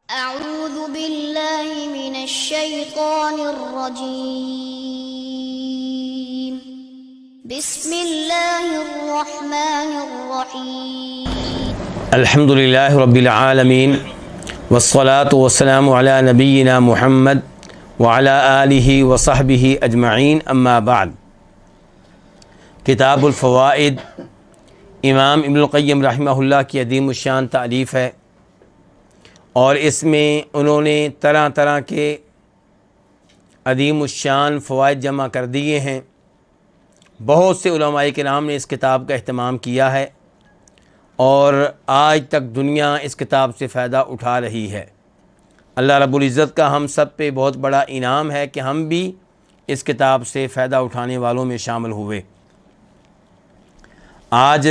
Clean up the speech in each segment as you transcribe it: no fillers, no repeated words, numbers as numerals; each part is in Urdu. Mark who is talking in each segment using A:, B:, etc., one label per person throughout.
A: أعوذ بالله من الشيطان الرجيم بسم الله الرحمن الرحيم
B: الحمد للہ رب العالمین والصلاة والسلام علی نبینا محمد وعلی آلہ وصحبہ اجمعین اما بعد۔ کتاب الفوائد امام ابن القیم رحمہ اللہ کی عظیم الشان تالیف ہے، اور اس میں انہوں نے طرح طرح کے عظیم الشان فوائد جمع کر دیے ہیں۔ بہت سے علماء کرام نے اس کتاب کا اہتمام کیا ہے، اور آج تک دنیا اس کتاب سے فائدہ اٹھا رہی ہے۔ اللہ رب العزت کا ہم سب پہ بہت بڑا انعام ہے کہ ہم بھی اس کتاب سے فائدہ اٹھانے والوں میں شامل ہوئے۔ آج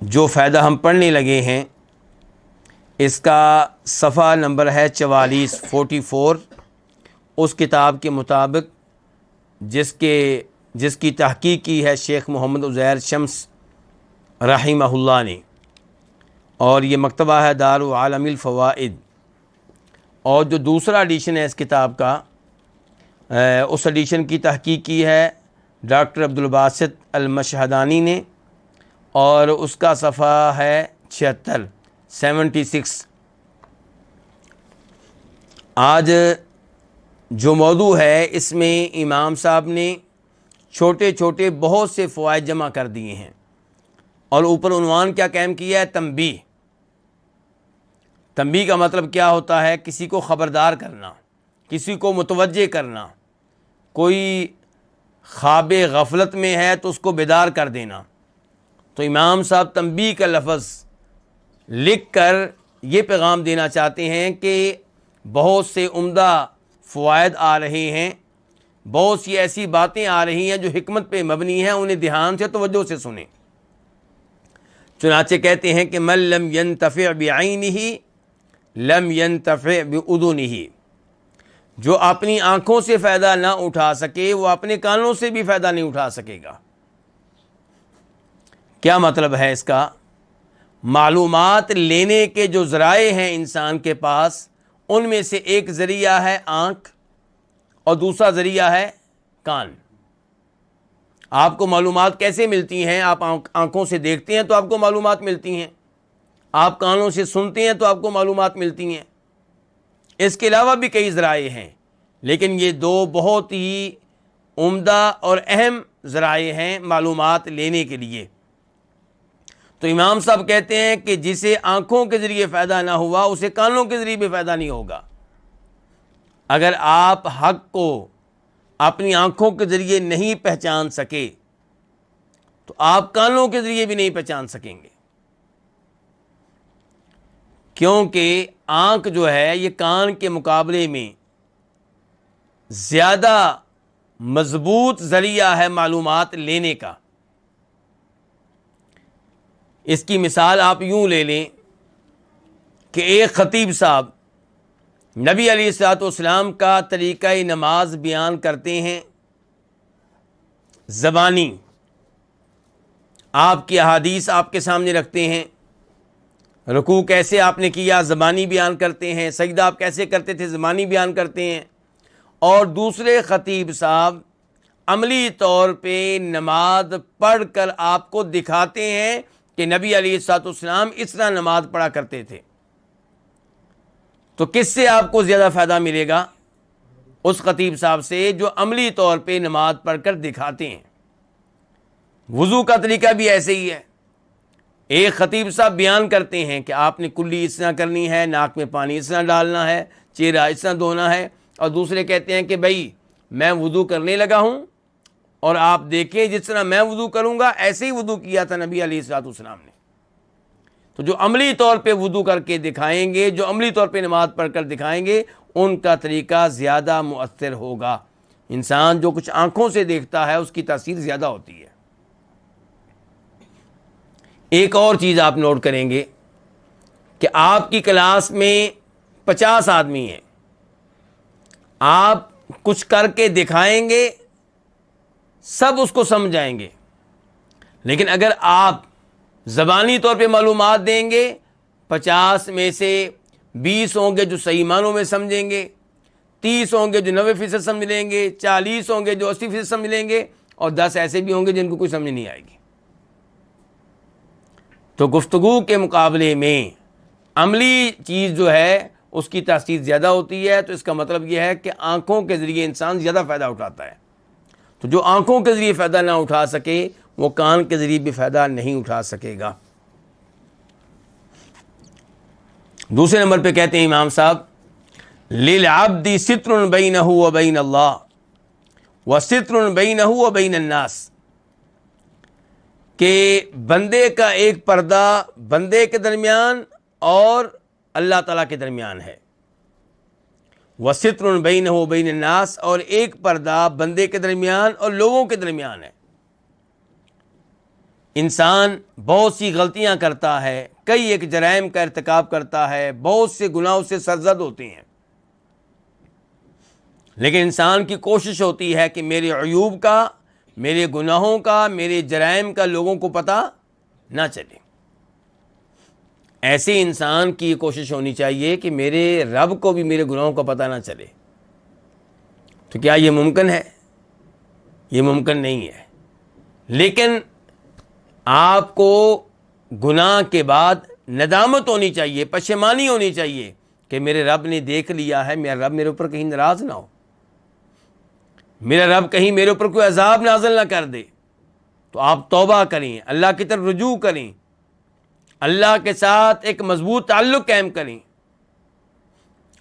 B: جو فائدہ ہم پڑھنے لگے ہیں اس کا صفحہ نمبر ہے 44 اس کتاب کے مطابق جس کی تحقیق کی ہے شیخ محمد عزیر شمس رحمہ اللہ نے، اور یہ مکتبہ ہے دارالعالم الفوائد۔ اور جو دوسرا ایڈیشن ہے اس کتاب کا، اس ایڈیشن کی تحقیق کی ہے ڈاکٹر عبدالباسط المشہدانی نے، اور اس کا صفحہ ہے 76۔ آج جو موضوع ہے اس میں امام صاحب نے چھوٹے چھوٹے بہت سے فوائد جمع کر دیے ہیں، اور اوپر عنوان کیا قائم کیا ہے؟ تنبیہ۔ تنبیہ کا مطلب کیا ہوتا ہے؟ کسی کو خبردار کرنا، کسی کو متوجہ کرنا۔ کوئی خواب غفلت میں ہے تو اس کو بیدار کر دینا۔ تو امام صاحب تنبیہ کا لفظ لکھ کر یہ پیغام دینا چاہتے ہیں کہ بہت سے عمدہ فوائد آ رہے ہیں، بہت سی ایسی باتیں آ رہی ہیں جو حکمت پہ مبنی ہیں، انہیں دھیان سے توجہ سے سنیں۔ چنانچہ کہتے ہیں کہ من لم ينتفع بعینہ لم ينتفع باذنہ، جو اپنی آنکھوں سے فائدہ نہ اٹھا سکے وہ اپنے کانوں سے بھی فائدہ نہیں اٹھا سکے گا۔ کیا مطلب ہے اس کا؟ معلومات لینے کے جو ذرائع ہیں انسان کے پاس، ان میں سے ایک ذریعہ ہے آنکھ اور دوسرا ذریعہ ہے کان۔ آپ کو معلومات کیسے ملتی ہیں؟ آپ آنکھوں سے دیکھتے ہیں تو آپ کو معلومات ملتی ہیں، آپ کانوں سے سنتے ہیں تو آپ کو معلومات ملتی ہیں۔ اس کے علاوہ بھی کئی ذرائع ہیں، لیکن یہ دو بہت ہی عمدہ اور اہم ذرائع ہیں معلومات لینے کے لیے۔ تو امام صاحب کہتے ہیں کہ جسے آنکھوں کے ذریعے فائدہ نہ ہوا اسے کانوں کے ذریعے بھی فائدہ نہیں ہوگا۔ اگر آپ حق کو اپنی آنکھوں کے ذریعے نہیں پہچان سکے تو آپ کانوں کے ذریعے بھی نہیں پہچان سکیں گے، کیونکہ آنکھ جو ہے یہ کان کے مقابلے میں زیادہ مضبوط ذریعہ ہے معلومات لینے کا۔ اس کی مثال آپ یوں لے لیں کہ ایک خطیب صاحب نبی علیہ الصلوۃ والسلام کا طریقہ نماز بیان کرتے ہیں زبانی، آپ کی احادیث آپ کے سامنے رکھتے ہیں، رکوع کیسے آپ نے کیا زبانی بیان کرتے ہیں، سجدہ آپ کیسے کرتے تھے زبانی بیان کرتے ہیں، اور دوسرے خطیب صاحب عملی طور پہ نماز پڑھ کر آپ کو دکھاتے ہیں کہ نبی علیہ الصلوۃ والسلام اس طرح نماز پڑھا کرتے تھے۔ تو کس سے آپ کو زیادہ فائدہ ملے گا؟ اس خطیب صاحب سے جو عملی طور پہ نماز پڑھ کر دکھاتے ہیں۔ وضو کا طریقہ بھی ایسے ہی ہے۔ ایک خطیب صاحب بیان کرتے ہیں کہ آپ نے کلی اس طرح کرنی ہے، ناک میں پانی اس طرح ڈالنا ہے، چہرہ اس طرح دھونا ہے، اور دوسرے کہتے ہیں کہ بھائی میں وضو کرنے لگا ہوں اور آپ دیکھیں جس طرح میں وضو کروں گا ایسے ہی وضو کیا تھا نبی علیہ الصلوۃ والسلام نے۔ تو جو عملی طور پہ وضو کر کے دکھائیں گے، جو عملی طور پہ نماز پڑھ کر دکھائیں گے، ان کا طریقہ زیادہ مؤثر ہوگا۔ انسان جو کچھ آنکھوں سے دیکھتا ہے اس کی تاثیر زیادہ ہوتی ہے۔ ایک اور چیز آپ نوٹ کریں گے کہ آپ کی کلاس میں 50 آدمی ہیں، آپ کچھ کر کے دکھائیں گے سب اس کو سمجھائیں گے، لیکن اگر آپ زبانی طور پہ معلومات دیں گے 50 میں سے 20 ہوں گے جو صحیح معنوں میں سمجھیں گے، 30 ہوں گے جو 90% سمجھ لیں گے، 40 ہوں گے جو 80% سمجھ لیں گے، اور 10 ایسے بھی ہوں گے جن کو کوئی سمجھ نہیں آئے گی۔ تو گفتگو کے مقابلے میں عملی چیز جو ہے اس کی تاثیر زیادہ ہوتی ہے۔ تو اس کا مطلب یہ ہے کہ آنکھوں کے ذریعے انسان زیادہ فائدہ اٹھاتا ہے۔ تو جو آنکھوں کے ذریعے فائدہ نہ اٹھا سکے وہ کان کے ذریعے بھی فائدہ نہیں اٹھا سکے گا۔ دوسرے نمبر پہ کہتے ہیں امام صاحب، للعبد ستر بینہ وبین اللہ وستر بینہ وبین الناس، کہ بندے کا ایک پردہ بندے کے درمیان اور اللہ تعالیٰ کے درمیان ہے، وستر بینہ وبین الناس، اور ایک پردہ بندے کے درمیان اور لوگوں کے درمیان ہے۔ انسان بہت سی غلطیاں کرتا ہے، کئی ایک جرائم کا ارتکاب کرتا ہے، بہت سے گناہوں سے سرزد ہوتے ہیں، لیکن انسان کی کوشش ہوتی ہے کہ میرے عیوب کا، میرے گناہوں کا، میرے جرائم کا لوگوں کو پتہ نہ چلے۔ ایسے انسان کی کوشش ہونی چاہیے کہ میرے رب کو بھی میرے گناہوں کا پتہ نہ چلے۔ تو کیا یہ ممکن ہے؟ یہ ممکن نہیں ہے، لیکن آپ کو گناہ کے بعد ندامت ہونی چاہیے، پشیمانی ہونی چاہیے کہ میرے رب نے دیکھ لیا ہے، میرا رب میرے اوپر کہیں ناراض نہ ہو، میرا رب کہیں میرے اوپر کوئی عذاب نازل نہ کر دے۔ تو آپ توبہ کریں، اللہ کی طرف رجوع کریں، اللہ کے ساتھ ایک مضبوط تعلق قائم کریں،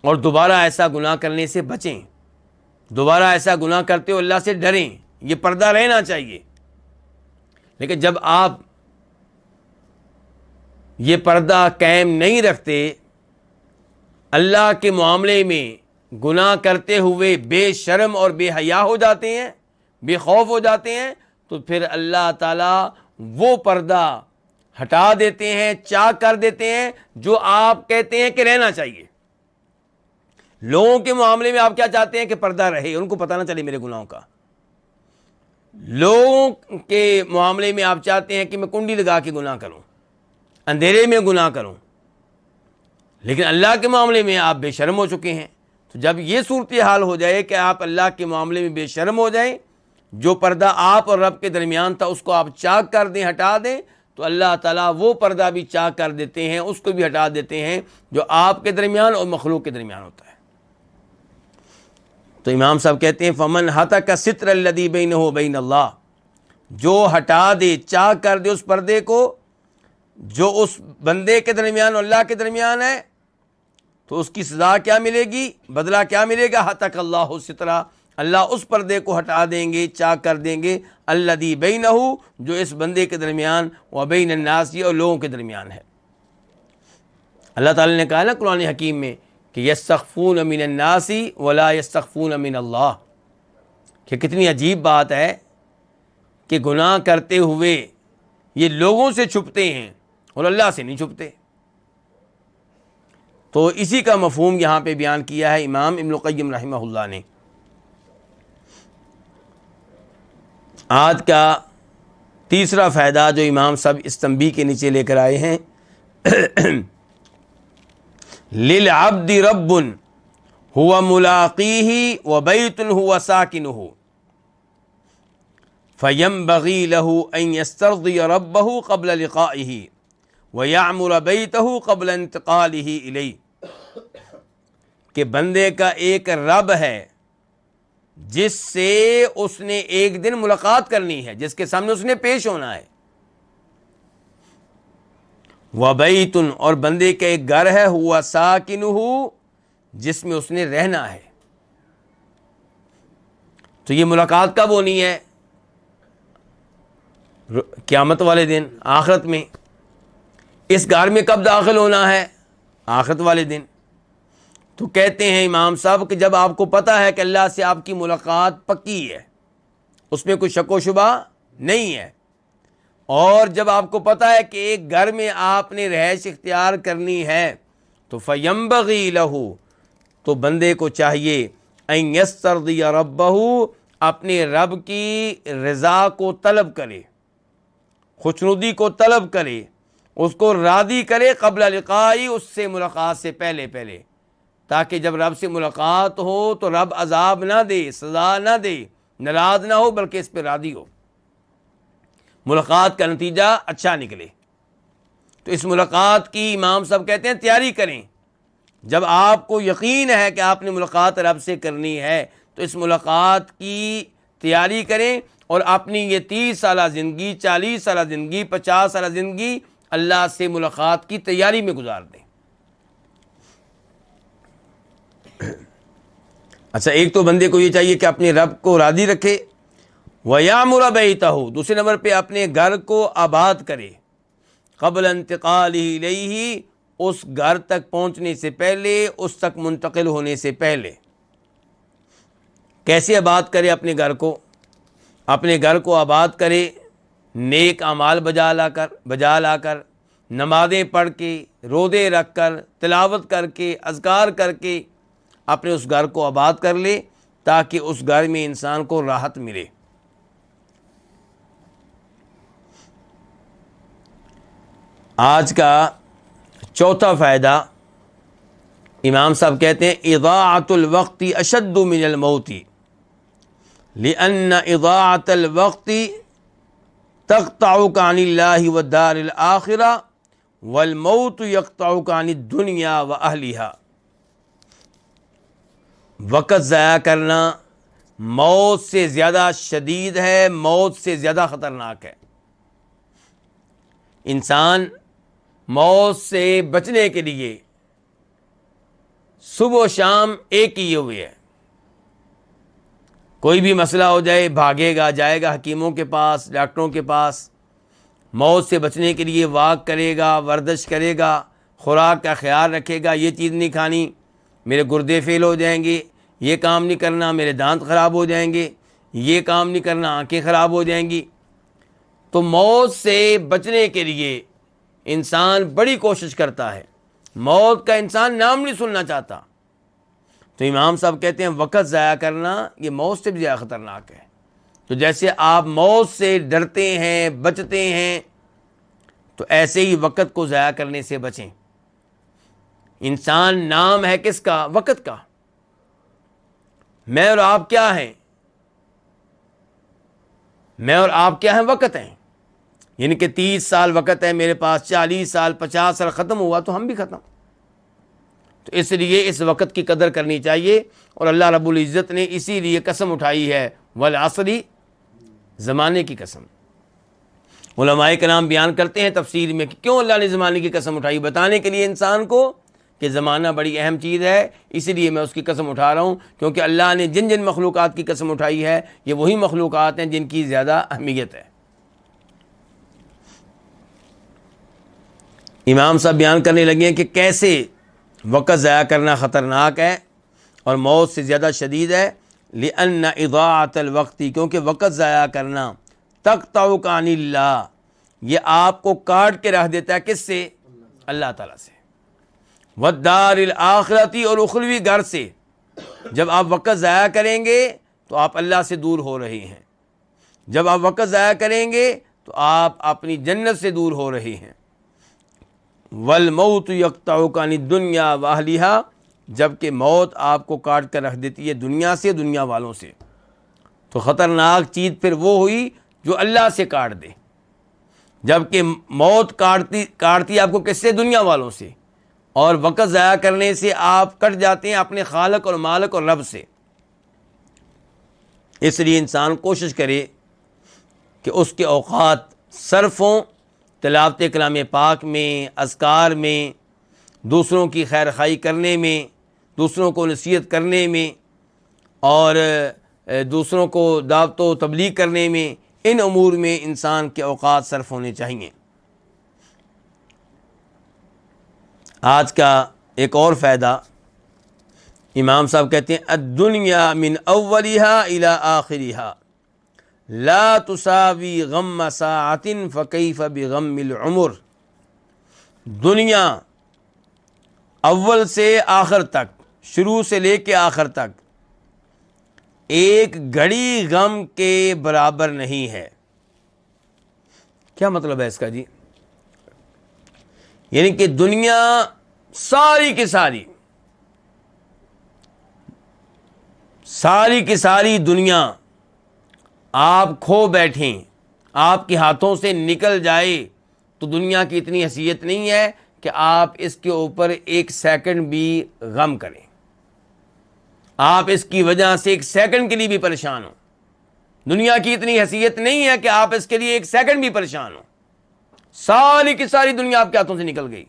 B: اور دوبارہ ایسا گناہ کرنے سے بچیں، دوبارہ ایسا گناہ کرتے ہو اللہ سے ڈریں۔ یہ پردہ رہنا چاہیے۔ لیکن جب آپ یہ پردہ قائم نہیں رکھتے، اللہ کے معاملے میں گناہ کرتے ہوئے بے شرم اور بے حیا ہو جاتے ہیں، بے خوف ہو جاتے ہیں، تو پھر اللہ تعالیٰ وہ پردہ ہٹا دیتے ہیں، چاک کر دیتے ہیں جو آپ کہتے ہیں کہ رہنا چاہیے۔ لوگوں کے معاملے میں آپ کیا چاہتے ہیں کہ پردہ رہے، ان کو پتہ نہ چلے میرے گناہوں کا۔ لوگوں کے معاملے میں آپ چاہتے ہیں کہ میں کنڈی لگا کے گناہ کروں، اندھیرے میں گناہ کروں، لیکن اللہ کے معاملے میں آپ بے شرم ہو چکے ہیں۔ تو جب یہ صورتحال ہو جائے کہ آپ اللہ کے معاملے میں بے شرم ہو جائیں، جو پردہ آپ اور رب کے درمیان تھا اس کو آپ چاک کر دیں، ہٹا دیں، تو اللہ تعالیٰ وہ پردہ بھی چاک کر دیتے ہیں، اس کو بھی ہٹا دیتے ہیں جو آپ کے درمیان اور مخلوق کے درمیان ہوتا ہے۔ تو امام صاحب کہتے ہیں فمن ہتک ستر الذی بینہ وبین اللہ، جو ہٹا دے، چاک کر دے اس پردے کو جو اس بندے کے درمیان اور اللہ کے درمیان ہے، تو اس کی سزا کیا ملے گی، بدلہ کیا ملے گا؟ ہتک اللہ سترہ، اللہ اس پردے کو ہٹا دیں گے، چاک کر دیں گے، الذی بینہ، جو اس بندے کے درمیان وبین الناس، اور لوگوں کے درمیان ہے۔ اللہ تعالیٰ نے کہا نا قرآن حکیم میں کہ یستخفون من الناس ولا یستخفون من اللہ، کہ کتنی عجیب بات ہے کہ گناہ کرتے ہوئے یہ لوگوں سے چھپتے ہیں اور اللہ سے نہیں چھپتے۔ تو اسی کا مفہوم یہاں پہ بیان کیا ہے امام ابن القیم رحمہ اللہ نے۔ آج کا تیسرا فائدہ جو امام صاحب اس تنبیہ کے نیچے لے کر آئے ہیں، للعبد رب هو ملاقیہ وبیت هو ساکنہ فینبغی له ان یسترضی ربہ قبل لقائہ ویعمر بیتہ قبل انتقالہ الیہ، کہ بندے کا ایک رب ہے جس سے اس نے ایک دن ملاقات کرنی ہے، جس کے سامنے اس نے پیش ہونا ہے، وَبَيْتٌ، اور بندے کا ایک گھر ہے، ہوا ساکنہ، جس میں اس نے رہنا ہے۔ تو یہ ملاقات کب ہونی ہے؟ قیامت والے دن، آخرت میں۔ اس گھر میں کب داخل ہونا ہے؟ آخرت والے دن۔ تو کہتے ہیں امام صاحب کہ جب آپ کو پتہ ہے کہ اللہ سے آپ کی ملاقات پکی ہے، اس میں کوئی شک و شبہ نہیں ہے، اور جب آپ کو پتہ ہے کہ ایک گھر میں آپ نے رہائش اختیار کرنی ہے، تو فینبغی لہ، تو بندے کو چاہیے ان یسترضی ربہ، اپنے رب کی رضا کو طلب کرے، خوشنودی کو طلب کرے، اس کو راضی کرے قبل لقائی، اس سے ملاقات سے پہلے پہلے، تاکہ جب رب سے ملاقات ہو تو رب عذاب نہ دے، سزا نہ دے، ناراض نہ ہو، بلکہ اس پہ راضی ہو، ملاقات کا نتیجہ اچھا نکلے۔ تو اس ملاقات کی امام صاحب کہتے ہیں تیاری کریں۔ جب آپ کو یقین ہے کہ آپ نے ملاقات رب سے کرنی ہے تو اس ملاقات کی تیاری کریں، اور اپنی یہ 30 سالہ زندگی، 40 سالہ زندگی، 50 سالہ زندگی اللہ سے ملاقات کی تیاری میں گزار دیں۔ اچھا، ایک تو بندے کو یہ چاہیے کہ اپنے رب کو راضی رکھے، وَيَعْمُرَ بَيْتَهُ، دوسرے نمبر پہ اپنے گھر کو آباد کرے، قبل انتقالہ الیہ، اس گھر تک پہنچنے سے پہلے، اس تک منتقل ہونے سے پہلے۔ کیسے آباد کرے اپنے گھر کو؟ اپنے گھر کو آباد کرے نیک اعمال بجا لا کر، نمازیں پڑھ کے، روزے رکھ کر، تلاوت کر کے، اذکار کر کے اپنے اس گھر کو آباد کر لے، تاکہ اس گھر میں انسان کو راحت ملے۔ آج کا چوتھا فائدہ، امام صاحب کہتے ہیں اضاعۃ الوقت اشد من الموت، لأن اضاعۃ الوقت تقطعک عن اللہ والدار الآخرہ، والموت یقطعک عن الدنیا واہلہا۔ وقت ضائع کرنا موت سے زیادہ شدید ہے، موت سے زیادہ خطرناک ہے۔ انسان موت سے بچنے کے لیے صبح و شام ایک کیے ہوئے ہے، کوئی بھی مسئلہ ہو جائے بھاگے گا، جائے گا حکیموں کے پاس، ڈاکٹروں کے پاس، موت سے بچنے کے لیے واک کرے گا، ورزش کرے گا، خوراک کا خیال رکھے گا، یہ چیز نہیں کھانی، میرے گردے فیل ہو جائیں گے، یہ کام نہیں کرنا، میرے دانت خراب ہو جائیں گے، یہ کام نہیں کرنا، آنکھیں خراب ہو جائیں گی۔ تو موت سے بچنے کے لیے انسان بڑی کوشش کرتا ہے، موت کا انسان نام نہیں سننا چاہتا۔ تو امام صاحب کہتے ہیں وقت ضائع کرنا یہ موت سے بھی زیادہ خطرناک ہے۔ تو جیسے آپ موت سے ڈرتے ہیں، بچتے ہیں، تو ایسے ہی وقت کو ضائع کرنے سے بچیں۔ انسان نام ہے کس کا؟ وقت کا۔ میں اور آپ کیا ہیں؟ میں اور آپ کیا ہیں؟ وقت ہیں۔ یعنی کہ 30 سال وقت ہے میرے پاس، 40 سال، 50 سال ختم ہوا تو ہم بھی ختم۔ تو اس لیے اس وقت کی قدر کرنی چاہیے، اور اللہ رب العزت نے اسی لیے قسم اٹھائی ہے، والعصر، زمانے کی قسم۔ علماء کرام بیان کرتے ہیں تفسیر میں کہ کیوں اللہ نے زمانے کی قسم اٹھائی، بتانے کے لیے انسان کو کہ زمانہ بڑی اہم چیز ہے، اسی لیے میں اس کی قسم اٹھا رہا ہوں، کیونکہ اللہ نے جن جن مخلوقات کی قسم اٹھائی ہے یہ وہی مخلوقات ہیں جن کی زیادہ اہمیت ہے۔ امام صاحب بیان کرنے لگے ہیں کہ کیسے وقت ضائع کرنا خطرناک ہے اور موت سے زیادہ شدید ہے۔ لأن اضاعۃ الوقت، کیونکہ وقت ضائع کرنا، تقطعک عن اللہ، یہ آپ کو کاٹ کے رکھ دیتا ہے کس سے؟ اللہ تعالیٰ سے۔ والدار الآخرتی، اور اخروی گھر سے۔ جب آپ وقت ضائع کریں گے تو آپ اللہ سے دور ہو رہے ہیں، جب آپ وقت ضائع کریں گے تو آپ اپنی جنت سے دور ہو رہے ہیں۔ والموت یقطعک عن الدنیا واہلہا، جبکہ موت آپ کو کاٹ کر رکھ دیتی ہے دنیا سے، دنیا والوں سے۔ تو خطرناک چیز پھر وہ ہوئی جو اللہ سے کاٹ دے، جبکہ موت کاٹتی آپ کو کس سے؟ دنیا والوں سے، اور وقت ضائع کرنے سے آپ کٹ جاتے ہیں اپنے خالق اور مالک اور رب سے۔ اس لیے انسان کوشش کرے کہ اس کے اوقات صرف ہوں تلاوت کلام پاک میں، اذکار میں، دوسروں کی خیر خواہی کرنے میں، دوسروں کو نصیحت کرنے میں، اور دوسروں کو دعوت و تبلیغ کرنے میں، ان امور میں انسان کے اوقات صرف ہونے چاہیے۔ آج کا ایک اور فائدہ، امام صاحب کہتے ہیں الدنیا من اولها الى آخرها لا تساوی غم ساعت فکیف بغم العمر۔ دنیا اول سے آخر تک، شروع سے لے کے آخر تک، ایک گھڑی غم کے برابر نہیں ہے۔ کیا مطلب ہے اس کا جی؟ یعنی کہ دنیا ساری کی ساری دنیا آپ کھو بیٹھیں، آپ کے ہاتھوں سے نکل جائے تو دنیا کی اتنی حیثیت نہیں ہے کہ آپ اس کے اوپر ایک سیکنڈ بھی غم کریں، آپ اس کی وجہ سے ایک سیکنڈ کے لیے بھی پریشان ہوں۔ دنیا کی اتنی حیثیت نہیں ہے کہ آپ اس کے لیے ایک سیکنڈ بھی پریشان ہوں۔ ساری کی ساری دنیا آپ کے ہاتھوں سے نکل گئی،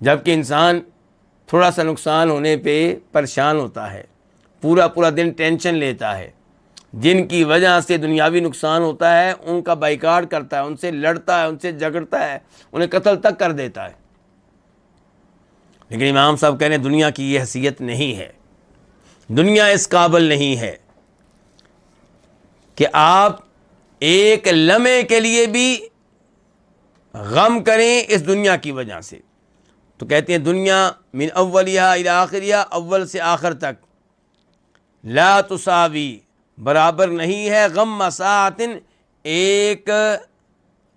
B: جبکہ انسان تھوڑا سا نقصان ہونے پہ پریشان ہوتا ہے، پورا دن ٹینشن لیتا ہے، جن کی وجہ سے دنیاوی نقصان ہوتا ہے ان کا بائیکاٹ کرتا ہے، ان سے لڑتا ہے، ان سے جھگڑتا ہے، انہیں قتل تک کر دیتا ہے۔ لیکن امام صاحب کہہ رہے ہیں دنیا کی یہ حیثیت نہیں ہے، دنیا اس قابل نہیں ہے کہ آپ ایک لمحے کے لیے بھی غم کریں اس دنیا کی وجہ سے۔ تو کہتے ہیں دنیا من اولیہ الی آخریہ، اول سے آخر تک، لا تساوی، برابر نہیں ہے، غم مساعت، ایک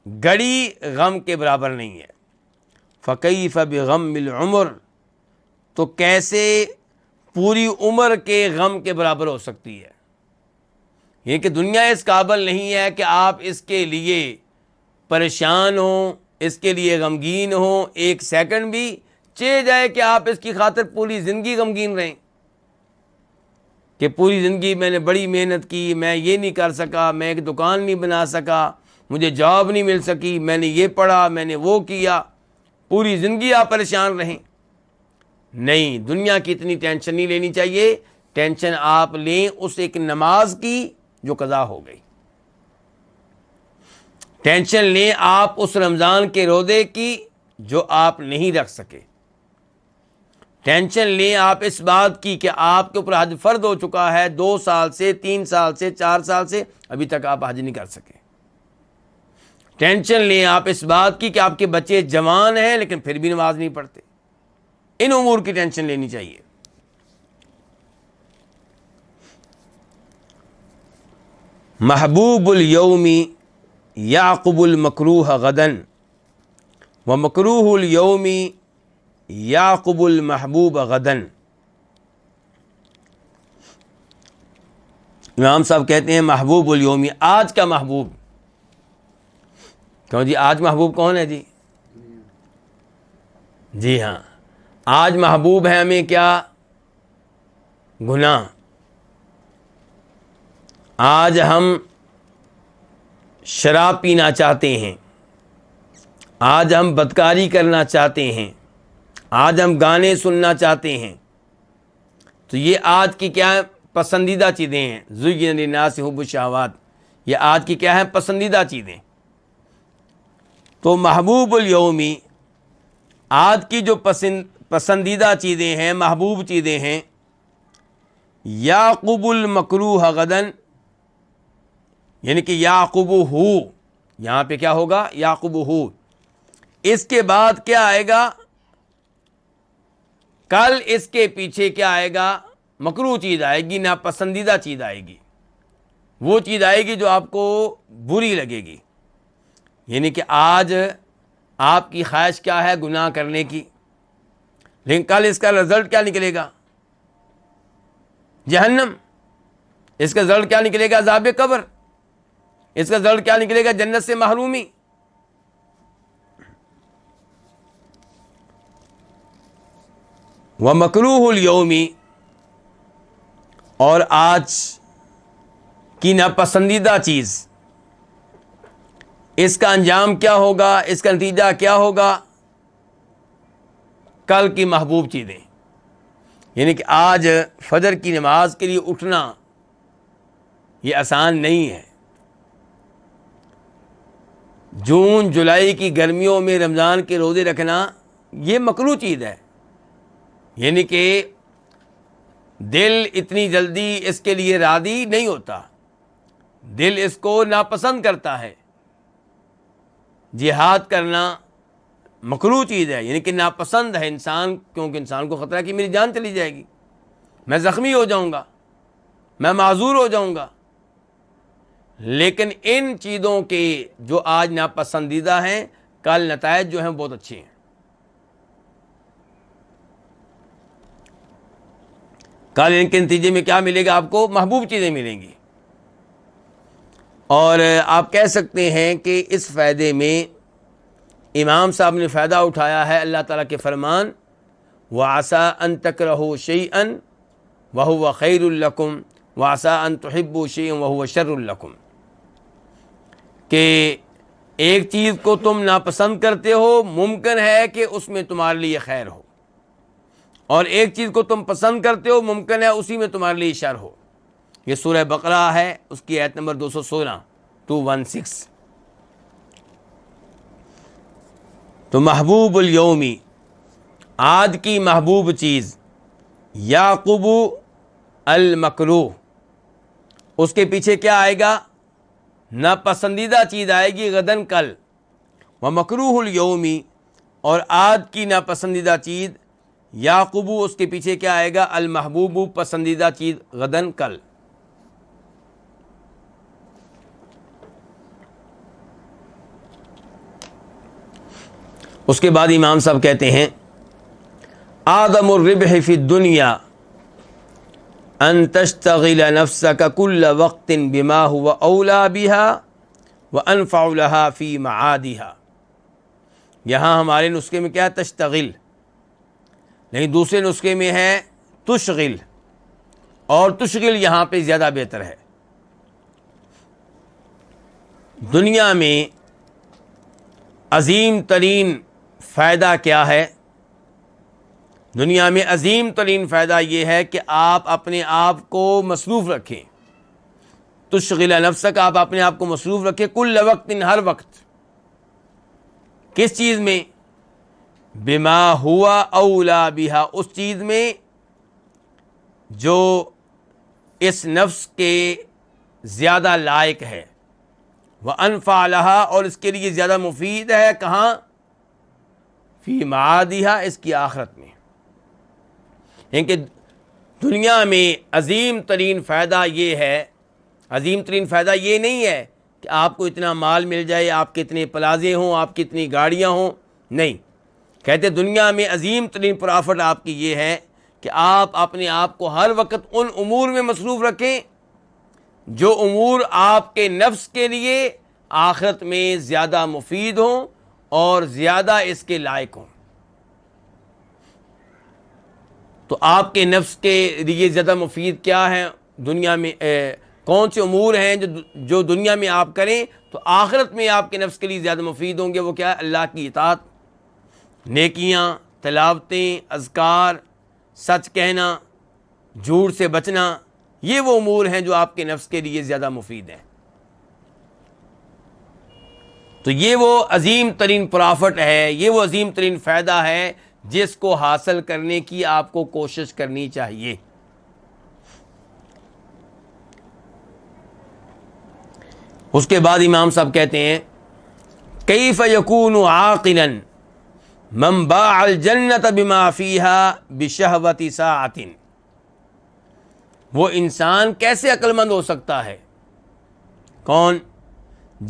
B: گھڑی غم کے برابر نہیں ہے۔ فکیف بغم العمر، تو کیسے پوری عمر کے غم کے برابر ہو سکتی ہے؟ یہ کہ دنیا اس قابل نہیں ہے کہ آپ اس کے لیے پریشان ہوں، اس کے لیے غمگین ہوں، ایک سیکنڈ بھی چہ جائے کہ آپ اس کی خاطر پوری زندگی غمگین رہیں، کہ پوری زندگی میں نے بڑی محنت کی، میں یہ نہیں کر سکا، میں ایک دکان نہیں بنا سکا، مجھے جاب نہیں مل سکی، میں نے یہ پڑھا، میں نے وہ کیا، پوری زندگی آپ پریشان رہیں۔ نہیں، دنیا کی اتنی ٹینشن نہیں لینی چاہیے، ٹینشن آپ لیں اس ایک نماز کی جو قضا ہو گئی، ٹینشن لیں آپ اس رمضان کے روزے کی جو آپ نہیں رکھ سکے، ٹینشن لیں آپ اس بات کی کہ آپ کے اوپر حج فرض ہو چکا ہے 2 سال سے، 3 سال سے، 4 سال سے، ابھی تک آپ حج نہیں کر سکے، ٹینشن لیں آپ اس بات کی کہ آپ کے بچے جوان ہیں لیکن پھر بھی نماز نہیں پڑھتے۔ ان امور کی ٹینشن لینی چاہیے۔ محبوب الیوم یعقب المکروہ غدا ومکروہ الیوم یعقب المحبوب غدا۔ امام صاحب کہتے ہیں محبوب الیوم، آج کا محبوب، کیوں جی آج محبوب کون ہے جی ہاں، آج محبوب ہے ہمیں کیا؟ گناہ۔ آج ہم شراب پینا چاہتے ہیں، آج ہم بدکاری کرنا چاہتے ہیں، آج ہم گانے سننا چاہتے ہیں، تو یہ آج کی کیا ہے؟ پسندیدہ چیزیں ہیں۔ زُیِّنَ لِلنَّاسِ حُبُّ الشَّهَوَاتِ، یہ آج کی کیا ہے؟ پسندیدہ چیزیں۔ تو محبوب الیومی، آج کی جو پسندیدہ چیزیں ہیں، محبوب چیزیں ہیں، یعقب المکروہ غدا، یعنی کہ یعقب ہو، یہاں پہ کیا ہوگا؟ یعقب ہو۔ اس کے بعد کیا آئے گا؟ کل اس کے پیچھے کیا آئے گا؟ مکروہ چیز آئے گی، ناپسندیدہ چیز آئے گی، وہ چیز آئے گی جو آپ کو بری لگے گی۔ یعنی کہ آج آپ کی خواہش کیا ہے؟ گناہ کرنے کی، لیکن کل اس کا رزلٹ کیا نکلے گا؟ جہنم۔ اس کا رزلٹ کیا نکلے گا؟ عذاب قبر۔ اس کا رزلٹ کیا نکلے گا؟ جنت سے محرومی۔ ومکروہ الیوم، اور آج کی ناپسندیدہ چیز، اس کا انجام کیا ہوگا؟ اس کا نتیجہ کیا ہوگا؟ کل کی محبوب چیزیں، یعنی کہ آج فجر کی نماز کے لیے اٹھنا یہ آسان نہیں ہے۔ جون جولائی کی گرمیوں میں رمضان کے روزے رکھنا یہ مکروہ چیز ہے، یعنی کہ دل اتنی جلدی اس کے لیے راضی نہیں ہوتا، دل اس کو ناپسند کرتا ہے۔ جہاد کرنا مکروہ چیز ہے، یعنی کہ ناپسند ہے انسان، کیونکہ انسان کو خطرہ ہے کہ میری جان چلی جائے گی، میں زخمی ہو جاؤں گا، میں معذور ہو جاؤں گا۔ لیکن ان چیزوں کے جو آج ناپسندیدہ ہیں، کل نتائج جو ہیں بہت اچھے ہیں. کل ان کے نتیجے میں کیا ملے گا؟ آپ کو محبوب چیزیں ملیں گی. اور آپ کہہ سکتے ہیں کہ اس فائدے میں امام صاحب نے فائدہ اٹھایا ہے اللہ تعالیٰ کے فرمان وَعَسَىٰ أَن تَكْرَهُوا شَيْئًا وَهُوَ خَيْرٌ لَكُمْ وَعَسَىٰ أَن تُحِبُّوا شَيْئًا وَهُوَ شَرٌّ لَكُمْ، کہ ایک چیز کو تم ناپسند کرتے ہو، ممکن ہے کہ اس میں تمہارے لیے خیر ہو، اور ایک چیز کو تم پسند کرتے ہو، ممکن ہے اسی میں تمہارے لیے شر ہو. یہ سورہ بقرہ ہے، اس کی آیت نمبر 216. تو محبوب الیومی، آج کی محبوب چیز، یعقوب المکروہ، اس کے پیچھے کیا آئے گا؟ ناپسندیدہ چیز آئے گی غدن کل. ومکروہ الیومی، اور آج کی ناپسندیدہ چیز، یعقوب، اس کے پیچھے کیا آئے گا؟ المحبوب، پسندیدہ چیز غدن کل. اس کے بعد امام صاحب کہتے ہیں آدم الربح فی الدنیا ان تشتغل نفسک کل وقت بما هو اولا بها وانفع لها فی معادها. یہاں ہمارے نسخے میں کیا ہے؟ تشتغل، لیکن دوسرے نسخے میں ہے تشغل، اور تشغل یہاں پہ زیادہ بہتر ہے. دنیا میں عظیم ترین فائدہ کیا ہے؟ دنیا میں عظیم ترین فائدہ یہ ہے کہ آپ اپنے آپ کو مصروف رکھیں. تشغل نفسک، آپ اپنے آپ کو مصروف رکھیں کل وقت، ہر وقت. کس چیز میں؟ بما ہوا اولا بہا، اس چیز میں جو اس نفس کے زیادہ لائق ہے. وانفع لہا، اور اس کے لیے زیادہ مفید ہے. کہاں؟ فی معادہا، اس کی آخرت میں. کہ دنیا میں عظیم ترین فائدہ یہ ہے، عظیم ترین فائدہ یہ نہیں ہے کہ آپ کو اتنا مال مل جائے، آپ کے اتنے پلازے ہوں، آپ کی اتنی گاڑیاں ہوں. نہیں، کہتے دنیا میں عظیم ترین پرافٹ آپ کی یہ ہے کہ آپ اپنے آپ کو ہر وقت ان امور میں مصروف رکھیں جو امور آپ کے نفس کے لیے آخرت میں زیادہ مفید ہوں اور زیادہ اس کے لائق ہوں. تو آپ کے نفس کے لیے زیادہ مفید کیا ہے دنیا میں؟ کون سے امور ہیں جو دنیا میں آپ کریں تو آخرت میں آپ کے نفس کے لیے زیادہ مفید ہوں گے؟ وہ کیا ہے؟ اللہ کی اطاعت، نیکیاں، تلاوتیں، اذکار، سچ کہنا، جھوٹ سے بچنا. یہ وہ امور ہیں جو آپ کے نفس کے لیے زیادہ مفید ہیں. تو یہ وہ عظیم ترین پرافٹ ہے، یہ وہ عظیم ترین فائدہ ہے جس کو حاصل کرنے کی آپ کو کوشش کرنی چاہیے. اس کے بعد امام صاحب کہتے ہیں کیف یکون عاقلا من باع الجنت بما فیها بشہوت ساعۃ. وہ انسان کیسے عقل مند ہو سکتا ہے؟ کون؟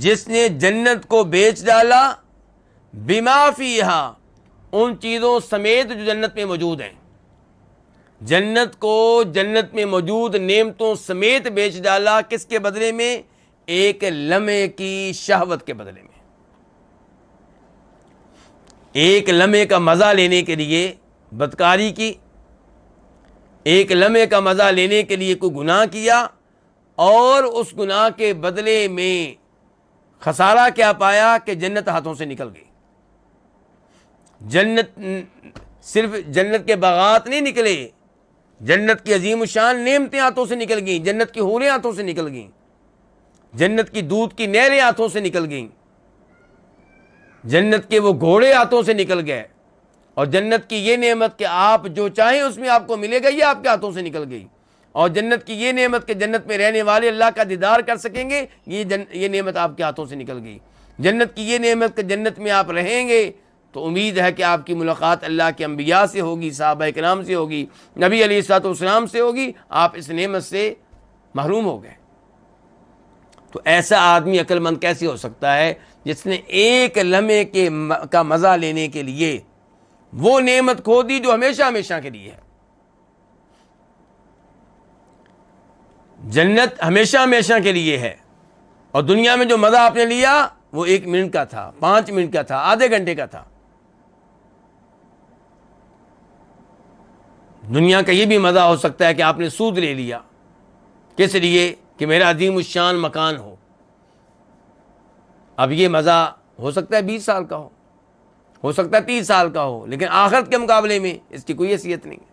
B: جس نے جنت کو بیچ ڈالا بما فیہا، ان چیزوں سمیت جو جنت میں موجود ہیں. جنت کو، جنت میں موجود نعمتوں سمیت بیچ ڈالا. کس کے بدلے میں؟ ایک لمحے کی شہوت کے بدلے میں. ایک لمحے کا مزہ لینے کے لیے بدکاری کی، ایک لمحے کا مزہ لینے کے لیے کوئی گناہ کیا، اور اس گناہ کے بدلے میں خسارہ کیا پایا کہ جنت ہاتھوں سے نکل گئی. جنت، صرف جنت کے باغات نہیں نکلے، جنت کی عظیم الشان نعمتیں ہاتھوں سے نکل گئیں، جنت کی حوریں ہاتھوں سے نکل گئیں، جنت کی دودھ کی نہریں ہاتھوں سے نکل گئیں، جنت کے وہ گھوڑے ہاتھوں سے نکل گئے، اور جنت کی یہ نعمت کہ آپ جو چاہیں اس میں آپ کو ملے گا، یہ آپ کے ہاتھوں سے نکل گئی. اور جنت کی یہ نعمت کہ جنت میں رہنے والے اللہ کا دیدار کر سکیں گے، یہ نعمت آپ کے ہاتھوں سے نکل گئی. جنت کی یہ نعمت کہ جنت میں آپ رہیں گے تو امید ہے کہ آپ کی ملاقات اللہ کے انبیاء سے ہوگی، صحابہ کرام سے ہوگی، نبی علیہ الصلوۃ والسلام سے ہوگی. آپ اس نعمت سے محروم ہو گئے. تو ایسا آدمی عقل مند کیسے ہو سکتا ہے جس نے ایک لمحے کا مزہ لینے کے لیے وہ نعمت کھو دی جو ہمیشہ ہمیشہ کے لیے ہے. جنت ہمیشہ ہمیشہ کے لیے ہے، اور دنیا میں جو مزہ آپ نے لیا وہ 1 منٹ کا تھا، 5 منٹ کا تھا، آدھے گھنٹے کا تھا. دنیا کا یہ بھی مزہ ہو سکتا ہے کہ آپ نے سود لے لیا، کس لیے؟ کہ میرا عظیم الشان مکان اب یہ مزہ ہو سکتا ہے 20 سال کا ہو سکتا ہے 30 سال کا ہو، لیکن آخرت کے مقابلے میں اس کی کوئی حیثیت نہیں ہے.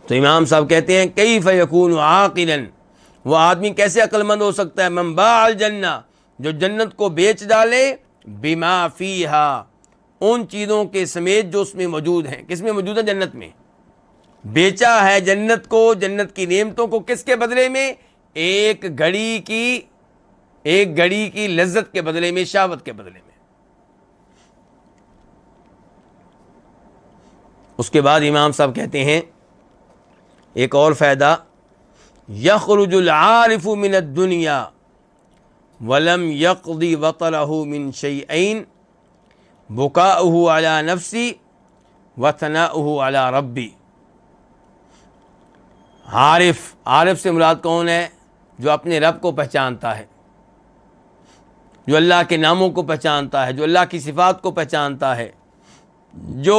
B: تو امام صاحب کہتے ہیں کیف یکون عاقلا، وہ آدمی کیسے عقل مند ہو سکتا ہے؟ من باع الجنہ، جو جنت کو بیچ ڈالے، بما فیہا، ان چیزوں کے سمیت جو اس میں موجود ہیں. کس میں موجود ہے؟ جنت میں. بیچا ہے جنت کو، جنت کی نعمتوں کو، کس کے بدلے میں؟ ایک گھڑی کی لذت کے بدلے میں، شہوت کے بدلے میں. اس کے بعد امام صاحب کہتے ہیں ایک اور فائدہ، یخرج العارف من الدنیا ولم یقضی وطرہ من شیئین بکاؤہ علی نفسی وثناؤہ علی ربی. عارف سے مراد کون ہے؟ جو اپنے رب کو پہچانتا ہے، جو اللہ کے ناموں کو پہچانتا ہے، جو اللہ کی صفات کو پہچانتا ہے، جو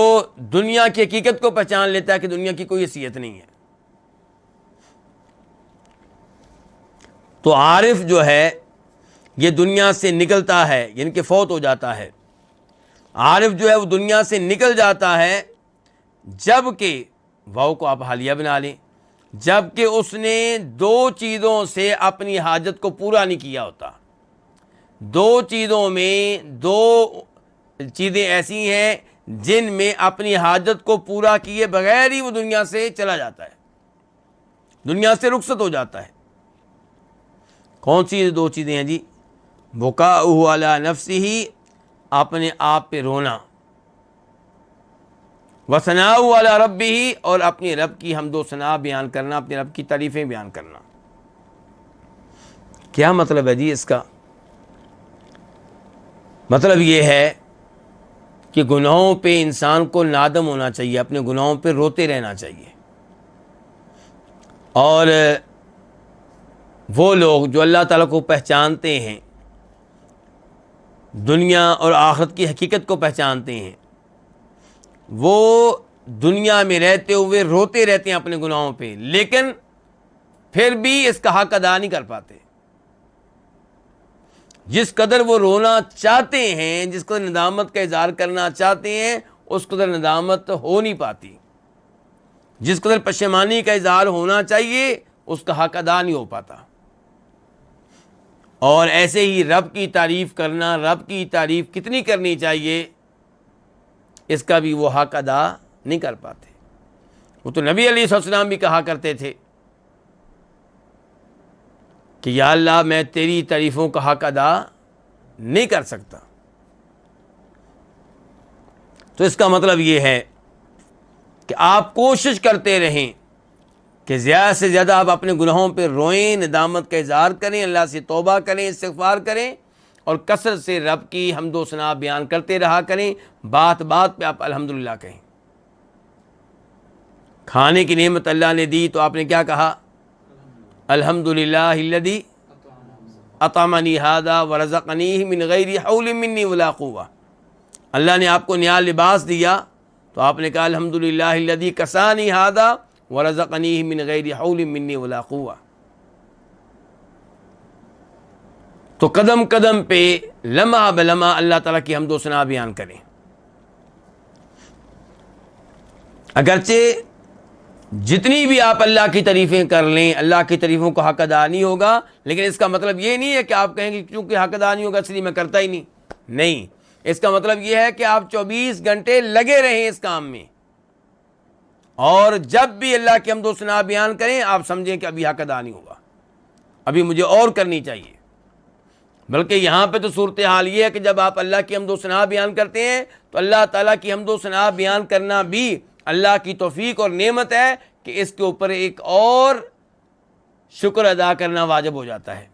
B: دنیا کی حقیقت کو پہچان لیتا ہے کہ دنیا کی کوئی حیثیت نہیں ہے. تو عارف جو ہے یہ دنیا سے نکلتا ہے، یعنی کہ فوت ہو جاتا ہے. عارف جو ہے وہ دنیا سے نکل جاتا ہے جب کہ واو کو آپ حالیہ بنا لیں، جب کہ اس نے 2 چیزوں سے اپنی حاجت کو پورا نہیں کیا ہوتا. 2 چیزوں میں 2 چیزیں ایسی ہیں جن میں اپنی حاجت کو پورا کیے بغیر ہی وہ دنیا سے چلا جاتا ہے، دنیا سے رخصت ہو جاتا ہے. کون سی 2 چیزیں ہیں جی؟ بکاؤہ علی نفسہ، اپنے آپ پہ رونا، وثناؤہ علی ربہ، اور اپنے رب کی حمد و ثنا بیان کرنا، اپنے رب کی تعریفیں بیان کرنا. کیا مطلب ہے جی اس کا؟ مطلب یہ ہے کہ گناہوں پہ انسان کو نادم ہونا چاہیے، اپنے گناہوں پہ روتے رہنا چاہیے. اور وہ لوگ جو اللہ تعالیٰ کو پہچانتے ہیں، دنیا اور آخرت کی حقیقت کو پہچانتے ہیں، وہ دنیا میں رہتے ہوئے روتے رہتے ہیں اپنے گناہوں پہ، لیکن پھر بھی اس کا حق ادا نہیں کر پاتے. جس قدر وہ رونا چاہتے ہیں، جس قدر ندامت کا اظہار کرنا چاہتے ہیں، اس قدر ندامت ہو نہیں پاتی. جس قدر پشیمانی کا اظہار ہونا چاہیے اس کا حق ادا نہیں ہو پاتا. اور ایسے ہی رب کی تعریف کرنا، رب کی تعریف کتنی کرنی چاہیے، اس کا بھی وہ حق ادا نہیں کر پاتے. وہ تو نبی علیہ السلام بھی کہا کرتے تھے کہ یا اللہ میں تیری تعریفوں کا حق ادا نہیں کر سکتا. تو اس کا مطلب یہ ہے کہ آپ کوشش کرتے رہیں کہ زیادہ سے زیادہ آپ اپنے گناہوں پہ روئیں، ندامت کا اظہار کریں، اللہ سے توبہ کریں، استغفار کریں، اور کثرت سے رب کی حمد و ثنا بیان کرتے رہا کریں. بات بات پہ آپ الحمدللہ کہیں. کھانے کی نعمت اللہ نے دی تو آپ نے کیا کہا؟ الحمدللہ الذی اطعمنی ھذا ورزقنیہ من غیر حول منی ولا قوہ. اللہ نے آپ کو نیا لباس دیا تو آپ نے کہا الحمدللہ الذی کسانی ھذا ورزقنیہ من غیر حول منی ولا قوہ. تو قدم قدم پہ لمحہ بلمحہ اللہ تعالیٰ کی حمد و ثنا بیان کریں. اگرچہ جتنی بھی آپ اللہ کی تعریفیں کر لیں، اللہ کی تعریفوں کو حق ادا نہیں ہوگا، لیکن اس کا مطلب یہ نہیں ہے کہ آپ کہیں گے کیونکہ حق ادا نہیں ہوگا اس لیے میں کرتا ہی نہیں. نہیں، اس کا مطلب یہ ہے کہ آپ 24 گھنٹے لگے رہیں اس کام میں، اور جب بھی اللہ کی حمد و ثنا بیان کریں آپ سمجھیں کہ ابھی حق ادا نہیں ہوگا، ابھی مجھے اور کرنی چاہیے. بلکہ یہاں پہ تو صورتحال یہ ہے کہ جب آپ اللہ کی حمد و ثنا بیان کرتے ہیں تو اللہ تعالیٰ کی حمد و ثنا بیان کرنا بھی اللہ کی توفیق اور نعمت ہے کہ اس کے اوپر ایک اور شکر ادا کرنا واجب ہو جاتا ہے.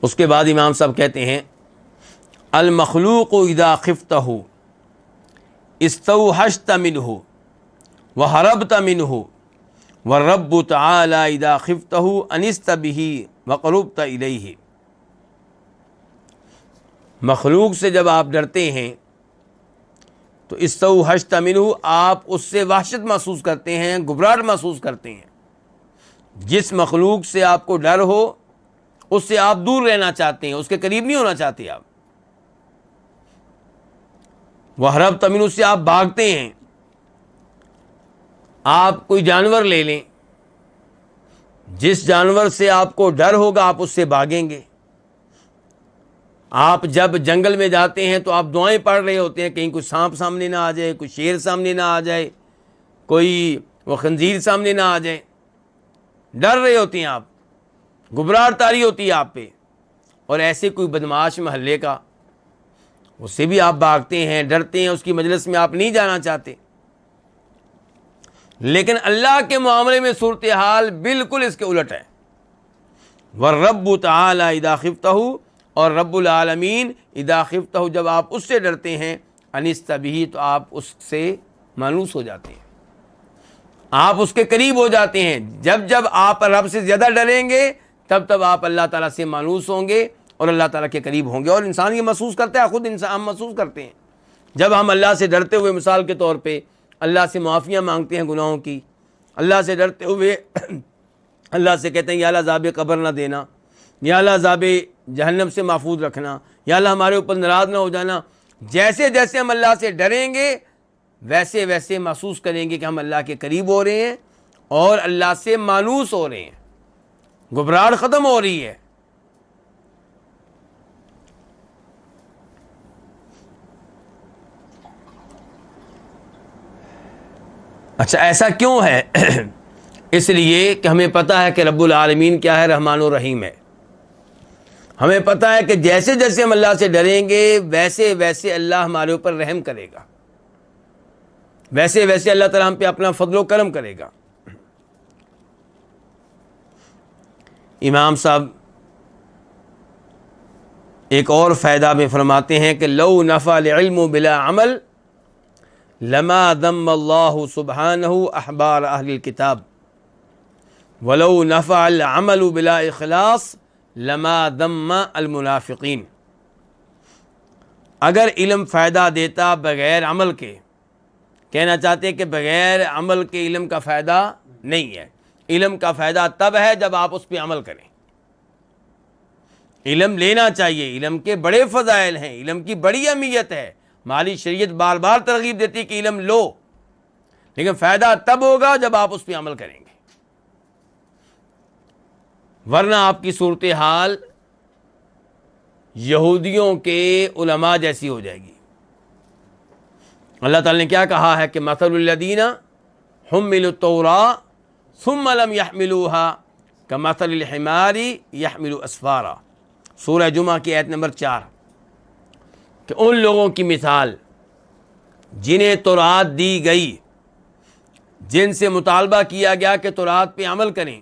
B: اس کے بعد امام صاحب کہتے ہیں المخلوق اذا خفتہ استوحشت منہ وہربت منہ والرب تعالی اذا خفتہ انست بہ وقربت الیہ. مخلوق سے جب آپ ڈرتے ہیں تو استوحشت منہ، آپ اس سے وحشت محسوس کرتے ہیں، گھبراہٹ محسوس کرتے ہیں. جس مخلوق سے آپ کو ڈر ہو اس سے آپ دور رہنا چاہتے ہیں، اس کے قریب نہیں ہونا چاہتے آپ. وہربت منہ، اس سے آپ بھاگتے ہیں. آپ کوئی جانور لے لیں، جس جانور سے آپ کو ڈر ہوگا آپ اس سے بھاگیں گے. آپ جب جنگل میں جاتے ہیں تو آپ دعائیں پڑھ رہے ہوتے ہیں، کہیں کوئی سانپ سامنے نہ آ جائے، کوئی شیر سامنے نہ آ جائے، کوئی وہ خنزیر سامنے نہ آ جائے. ڈر رہے ہوتے ہیں آپ، گھبراہٹ طاری ہوتی ہے آپ پہ. اور ایسے کوئی بدماش محلے کا، اس سے بھی آپ بھاگتے ہیں، ڈرتے ہیں، اس کی مجلس میں آپ نہیں جانا چاہتے. لیکن اللہ کے معاملے میں صورتحال بالکل اس کے الٹ ہے. والرب تعالی اذا خفتہ، اور رب العالمین اذا خفتہ، جب آپ اس سے ڈرتے ہیں، انست بہ، تو آپ اس سے مانوس ہو جاتے ہیں، آپ اس کے قریب ہو جاتے ہیں. جب جب آپ رب سے زیادہ ڈریں گے تب تب آپ اللہ تعالیٰ سے مانوس ہوں گے اور اللہ تعالیٰ کے قریب ہوں گے. اور انسان یہ محسوس کرتا ہے، خود انسان ہم محسوس کرتے ہیں. جب ہم اللہ سے ڈرتے ہوئے مثال کے طور پہ اللہ سے معافیاں مانگتے ہیں گناہوں کی، اللہ سے ڈرتے ہوئے اللہ سے کہتے ہیں یا اللہ عذاب قبر نہ دینا، یا اللہ عذاب جہنم سے محفوظ رکھنا، یا اللہ ہمارے اوپر ناراض نہ ہو جانا. جیسے جیسے ہم اللہ سے ڈریں گے ویسے ویسے محسوس کریں گے کہ ہم اللہ کے قریب ہو رہے ہیں اور اللہ سے مانوس ہو رہے ہیں، گھبراہٹ ختم ہو رہی ہے. اچھا ایسا کیوں ہے؟ اس لیے کہ ہمیں پتہ ہے کہ رب العالمین کیا ہے، رحمان و رحیم ہے. ہمیں پتہ ہے کہ جیسے جیسے ہم اللہ سے ڈریں گے ویسے ویسے اللہ ہمارے اوپر رحم کرے گا، ویسے ویسے اللہ تعالیٰ ہم پہ اپنا فضل و کرم کرے گا. امام صاحب ایک اور فائدہ میں فرماتے ہیں کہ لو نفع العلم بلا عمل لما ذم اللہ سبحانہ احبار اہل الکتاب ولو نفع العمل بلا اخلاص لما ذم المنافقین. اگر علم فائدہ دیتا بغیر عمل کے، کہنا چاہتے ہیں کہ بغیر عمل کے علم کا فائدہ نہیں ہے. علم کا فائدہ تب ہے جب آپ اس پہ عمل کریں. علم لینا چاہیے، علم کے بڑے فضائل ہیں، علم کی بڑی اہمیت ہے. ہماری شریعت بار بار ترغیب دیتی ہے کہ علم لو، لیکن فائدہ تب ہوگا جب آپ اس پہ عمل کریں گے، ورنہ آپ کی صورتحال یہودیوں کے علماء جیسی ہو جائے گی. اللہ تعالی نے کیا کہا ہے کہ مثل الذین حملوا التوراۃ ثم لم يحملوها كمثل الحمار يحمل اسفارا. سورہ جمعہ کی آیت نمبر 4، کہ ان لوگوں کی مثال جنہیں تورات دی گئی، جن سے مطالبہ کیا گیا کہ تورات پہ عمل کریں،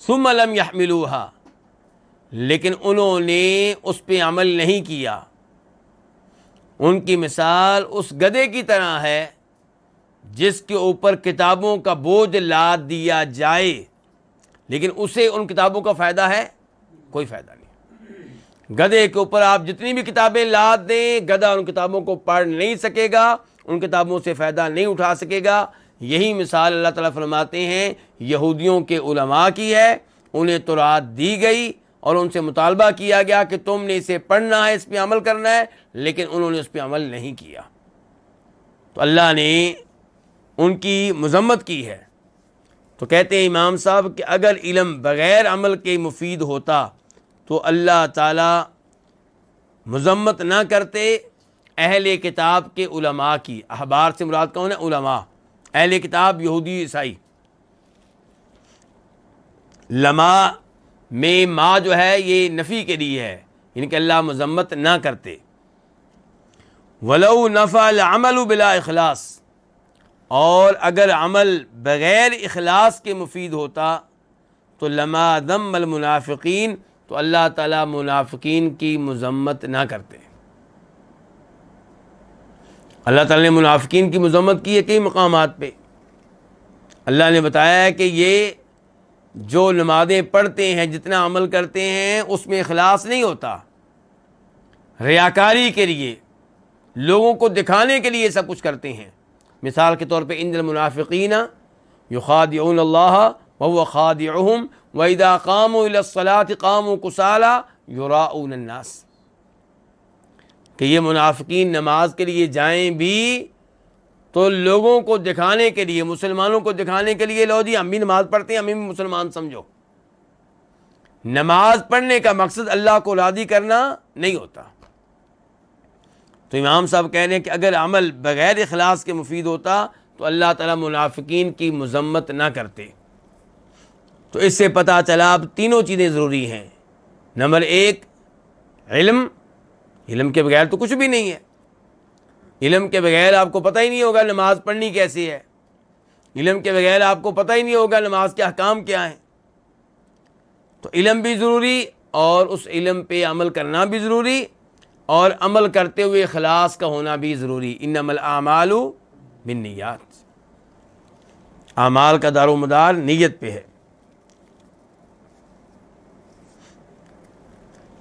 B: ثم لم يحملوها، لیکن انہوں نے اس پہ عمل نہیں کیا. ان کی مثال اس گدھے کی طرح ہے جس کے اوپر کتابوں کا بوجھ لاد دیا جائے لیکن اسے ان کتابوں کا فائدہ ہے؟ کوئی فائدہ نہیں. گدھے کے اوپر آپ جتنی بھی کتابیں لاد دیں، گدھا ان کتابوں کو پڑھ نہیں سکے گا، ان کتابوں سے فائدہ نہیں اٹھا سکے گا. یہی مثال اللہ تعالیٰ فرماتے ہیں یہودیوں کے علماء کی ہے. انہیں تورات دی گئی اور ان سے مطالبہ کیا گیا کہ تم نے اسے پڑھنا ہے، اس پہ عمل کرنا ہے، لیکن انہوں نے اس پہ عمل نہیں کیا. تو اللہ نے ان کی مذمت کی ہے. تو کہتے ہیں امام صاحب کہ اگر علم بغیر عمل کے مفید ہوتا تو اللہ تعالیٰ مذمت نہ کرتے اہل کتاب کے علماء کی. احبار سے مراد کون ہے؟ علماء، اہل کتاب یہودی عیسائی. لما میں ما جو ہے یہ نفی کے لیے ہے، یعنی کہ اللہ مذمت نہ کرتے. ولو نفع العمل بلا اخلاص، اور اگر عمل بغیر اخلاص کے مفید ہوتا تو لما ذم المنافقین، تو اللہ تعالیٰ منافقین کی مذمت نہ کرتے. اللہ تعالیٰ نے منافقین کی مذمت کی ہے کئی مقامات پہ. اللہ نے بتایا ہے کہ یہ جو نمازیں پڑھتے ہیں، جتنا عمل کرتے ہیں، اس میں اخلاص نہیں ہوتا، ریاکاری کے لیے، لوگوں کو دکھانے کے لیے سب کچھ کرتے ہیں. مثال کے طور پہ ان المنافقین یخادعون اللہ وهو خادعهم واذا قاموا الى الصلاة قاموا كسالى يراؤون الناس، کہ یہ منافقین نماز کے لیے جائیں بھی تو لوگوں کو دکھانے کے لیے، مسلمانوں کو دکھانے کے لیے، لو جی ہم بھی نماز پڑھتے ہیں، ہم بھی مسلمان سمجھو. نماز پڑھنے کا مقصد اللہ کو راضی کرنا نہیں ہوتا. تو امام صاحب کہہ رہے ہیں کہ اگر عمل بغیر اخلاص کے مفید ہوتا تو اللہ تعالیٰ منافقین کی مذمت نہ کرتے. تو اس سے پتہ چلا اب تینوں چیزیں ضروری ہیں. نمبر ایک علم، علم کے بغیر تو کچھ بھی نہیں ہے. علم کے بغیر آپ کو پتہ ہی نہیں ہوگا نماز پڑھنی کیسی ہے. علم کے بغیر آپ کو پتہ ہی نہیں ہوگا نماز کے احکام کیا ہیں. تو علم بھی ضروری اور اس علم پہ عمل کرنا بھی ضروری، اور عمل کرتے ہوئے اخلاص کا ہونا بھی ضروری. انما الاعمال بالنیات، اعمال کا دار و مدار نیت پہ ہے.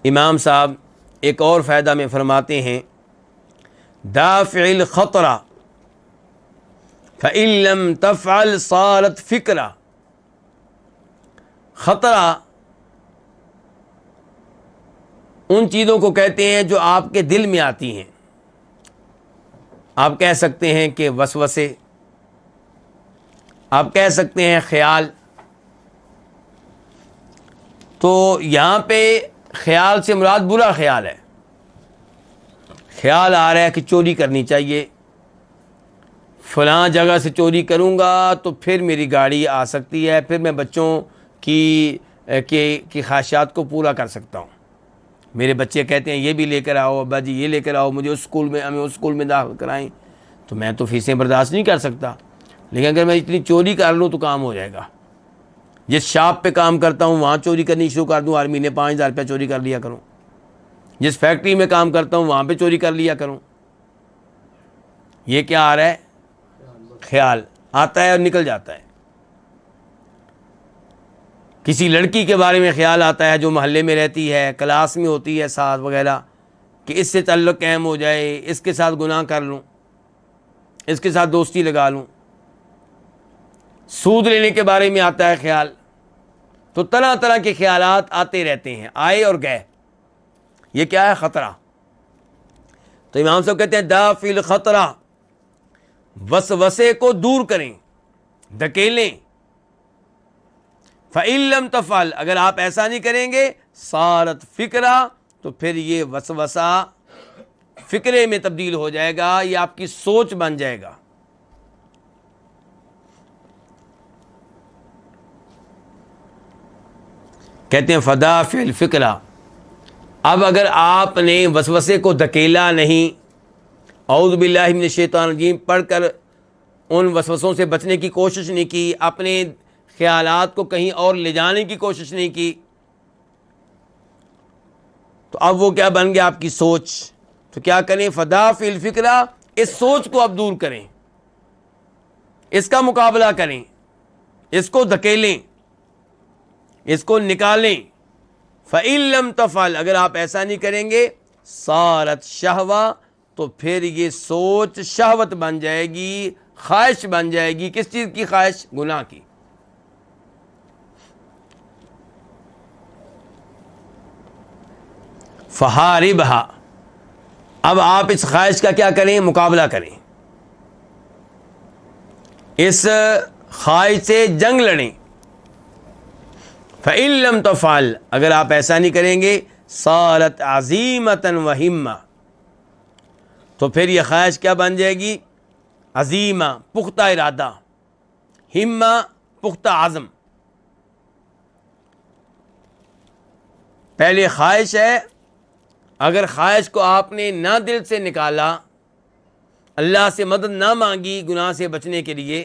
B: امام صاحب ایک اور فائدہ میں فرماتے ہیں دافع الخطر فإن لم تفعل صارت فکرہ. خطرہ ان چیزوں کو کہتے ہیں جو آپ کے دل میں آتی ہیں. آپ کہہ سکتے ہیں کہ وسوسے، آپ کہہ سکتے ہیں خیال. تو یہاں پہ خیال سے مراد برا خیال ہے. خیال آ رہا ہے کہ چوری کرنی چاہیے، فلاں جگہ سے چوری کروں گا تو پھر میری گاڑی آ سکتی ہے، پھر میں بچوں کی خواہشات کو پورا کر سکتا ہوں. میرے بچے کہتے ہیں یہ بھی لے کر آؤ ابا جی، یہ لے کر آؤ، مجھے اس اسکول میں، ہمیں اس اسکول میں داخل کرائیں. تو میں تو فیسیں برداشت نہیں کر سکتا، لیکن اگر میں اتنی چوری کر لوں تو کام ہو جائے گا. جس شاپ پہ کام کرتا ہوں وہاں چوری کرنی شروع کر دوں، ہر مہینے 5,000 روپیہ چوری کر لیا کروں. جس فیکٹری میں کام کرتا ہوں وہاں پہ چوری کر لیا کروں. یہ کیا آ رہا ہے؟ خیال آتا ہے اور نکل جاتا ہے. کسی لڑکی کے بارے میں خیال آتا ہے جو محلے میں رہتی ہے، کلاس میں ہوتی ہے ساتھ وغیرہ، کہ اس سے تعلق قائم ہو جائے، اس کے ساتھ گناہ کر لوں، اس کے ساتھ دوستی لگا لوں. سود لینے کے بارے میں آتا ہے خیال. تو طرح طرح کے خیالات آتے رہتے ہیں، آئے اور گئے. یہ کیا ہے؟ خطرہ. تو امام صاحب کہتے ہیں دافع الخطرہ، وسوسے کو دور کریں، دھکیلیں. فَإِن لَمْ تَفْعَلْ، اگر آپ ایسا نہیں کریں گے، صارت فکرہ، تو پھر یہ وسوسہ فکرے میں تبدیل ہو جائے گا، یہ آپ کی سوچ بن جائے گا. کہتے ہیں فدافع الفکرہ. اب اگر آپ نے وسوسے کو دھکیلا نہیں، اعوذ باللہ من الشیطان الرجیم پڑھ کر ان وسوسوں سے بچنے کی کوشش نہیں کی، اپنے خیالات کو کہیں اور لے جانے کی کوشش نہیں کی، تو اب وہ کیا بن گیا؟ آپ کی سوچ. تو کیا کریں؟ فدافع الفکرہ، اس سوچ کو اب دور کریں، اس کا مقابلہ کریں، اس کو دھکیلیں، اس کو نکالیں. فَإِن لَمْ تَفْعَلْ، اگر آپ ایسا نہیں کریں گے، صارت شہوہ، تو پھر یہ سوچ شہوت بن جائے گی، خواہش بن جائے گی. کس چیز کی خواہش؟ گناہ کی. فحاربھا، اب آپ اس خواہش کا کیا کریں؟ مقابلہ کریں، اس خواہش سے جنگ لڑیں. فَإِن لَمْ تَفْعَلْ، اگر آپ ایسا نہیں کریں گے، صارت عزیمۃ وہمہ، تو پھر یہ خواہش کیا بن جائے گی؟ عزیمہ، پختہ ارادہ، ہمہ، پختہ عزم. پہلے خواہش ہے، اگر خواہش کو آپ نے نہ دل سے نکالا، اللہ سے مدد نہ مانگی گناہ سے بچنے کے لیے،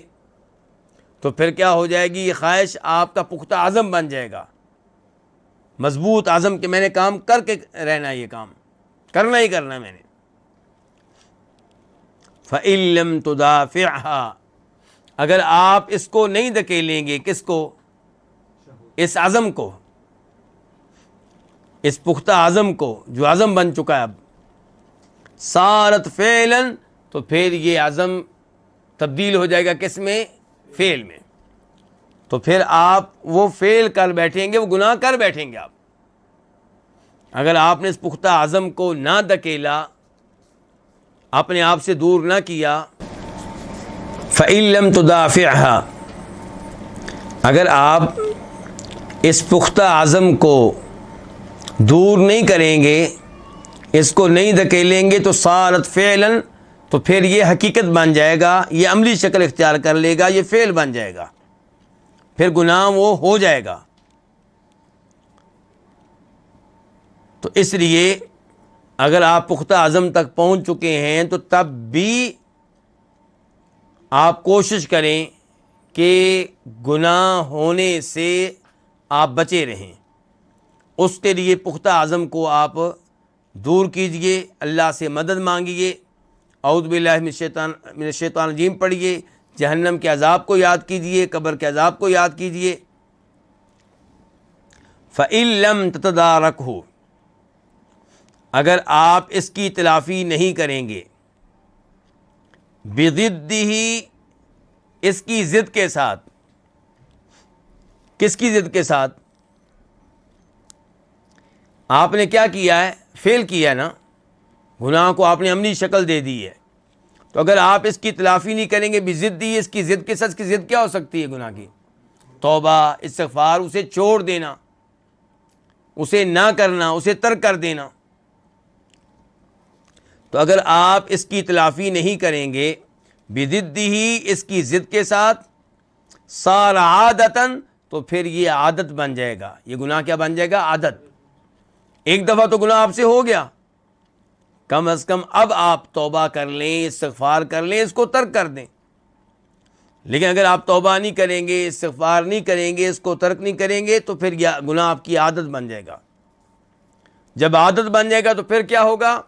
B: تو پھر کیا ہو جائے گی؟ یہ خواہش آپ کا پختہ عزم بن جائے گا. مضبوط عزم کہ میں نے کام کر کے رہنا ہے، یہ کام کرنا ہی کرنا ہے میں نے۔ فَإِن لَّمْ تُدَافِعْهَا، اگر آپ اس کو نہیں دھکیلیں گے، کس کو؟ اس عزم کو، اس پختہ عزم کو جو عزم بن چکا ہے اب، صارت فعلاً، تو پھر یہ عزم تبدیل ہو جائے گا کس میں؟ فعل میں۔ تو پھر آپ وہ فعل کر بیٹھیں گے، وہ گناہ کر بیٹھیں گے آپ۔ اگر آپ نے اس پختہ عزم کو نہ دھکیلا، اپنے آپ سے دور نہ کیا، فَإِن لَّمْ تُدَافِعْهَا، اگر آپ اس پختہ عزم کو دور نہیں کریں گے، اس کو نہیں دھکیلیں گے، تو صارت فعلاً، تو پھر یہ حقیقت بن جائے گا، یہ عملی شکل اختیار کر لے گا، یہ فعل بن جائے گا، پھر گناہ وہ ہو جائے گا۔ تو اس لیے اگر آپ پختہ عزم تک پہنچ چکے ہیں تو تب بھی آپ کوشش کریں کہ گناہ ہونے سے آپ بچے رہیں، اس کے لیے پختہ عزم کو آپ دور کیجئے، اللہ سے مدد مانگیے، اعوذ باللہ من الشیطان الرجیم پڑھیے، جہنم کے عذاب کو یاد کیجئے، قبر کے عذاب کو یاد کیجئے۔ فَإِن لَّمْ تَتَدَارَكْهُ، اگر آپ اس کی تلافی نہیں کریں گے، بِضِدِّهِ، اس کی ضد کے ساتھ، کس کی ضد کے ساتھ؟ آپ نے کیا کیا ہے؟ فعل کیا ہے نا، گناہ کو آپ نے عملی شکل دے دی ہے، تو اگر آپ اس کی تلافی نہیں کریں گے، بِضِدِّهِ، اس کی ضد کے ساتھ، اس کی ضد کیا ہو سکتی ہے گناہ کی؟ توبہ، استغفار، اسے چھوڑ دینا، اسے نہ کرنا، اسے ترک کر دینا۔ تو اگر آپ اس کی تلافی نہیں کریں گے، بِضِدِّهِ، اس کی ضد کے ساتھ، صار عادتاً، تو پھر یہ عادت بن جائے گا، یہ گناہ کیا بن جائے گا؟ عادت۔ ایک دفعہ تو گناہ آپ سے ہو گیا، کم از کم اب آپ توبہ کر لیں، استغفار کر لیں، اس کو ترک کر دیں۔ لیکن اگر آپ توبہ نہیں کریں گے، استغفار نہیں کریں گے، اس کو ترک نہیں کریں گے، تو پھر یہ گناہ آپ کی عادت بن جائے گا۔ جب عادت بن جائے گا تو پھر کیا ہوگا؟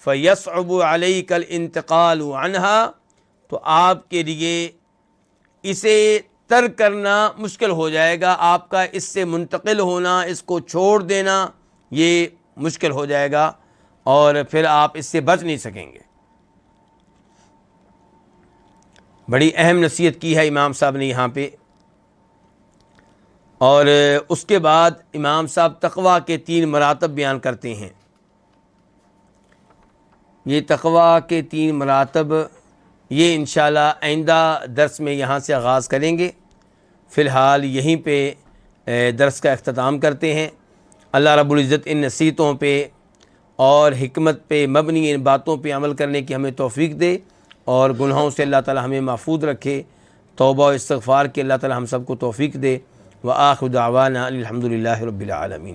B: فَيَصْعُبُ عَلَيْكَ الْإِنْتِقَالُ عَنْهَا، تو آپ کے لیے اسے ترک کرنا مشکل ہو جائے گا، آپ کا اس سے منتقل ہونا، اس کو چھوڑ دینا، یہ مشکل ہو جائے گا، اور پھر آپ اس سے بچ نہیں سکیں گے۔ بڑی اہم نصیحت کی ہے امام صاحب نے یہاں پہ۔ اور اس کے بعد امام صاحب تقویٰ کے 3 مراتب بیان کرتے ہیں۔ یہ تقویٰ کے 3 مراتب، یہ انشاءاللہ آئندہ درس میں یہاں سے آغاز کریں گے۔ فی الحال یہیں پہ درس کا اختتام کرتے ہیں۔ اللہ رب العزت ان نصیحتوں پہ اور حکمت پہ مبنی ان باتوں پہ عمل کرنے کی ہمیں توفیق دے، اور گناہوں سے اللہ تعالی ہمیں محفوظ رکھے، توبہ و استغفار کے اللہ تعالی ہم سب کو توفیق دے۔ وآخر دعوانا الحمد للہ رب العالمین۔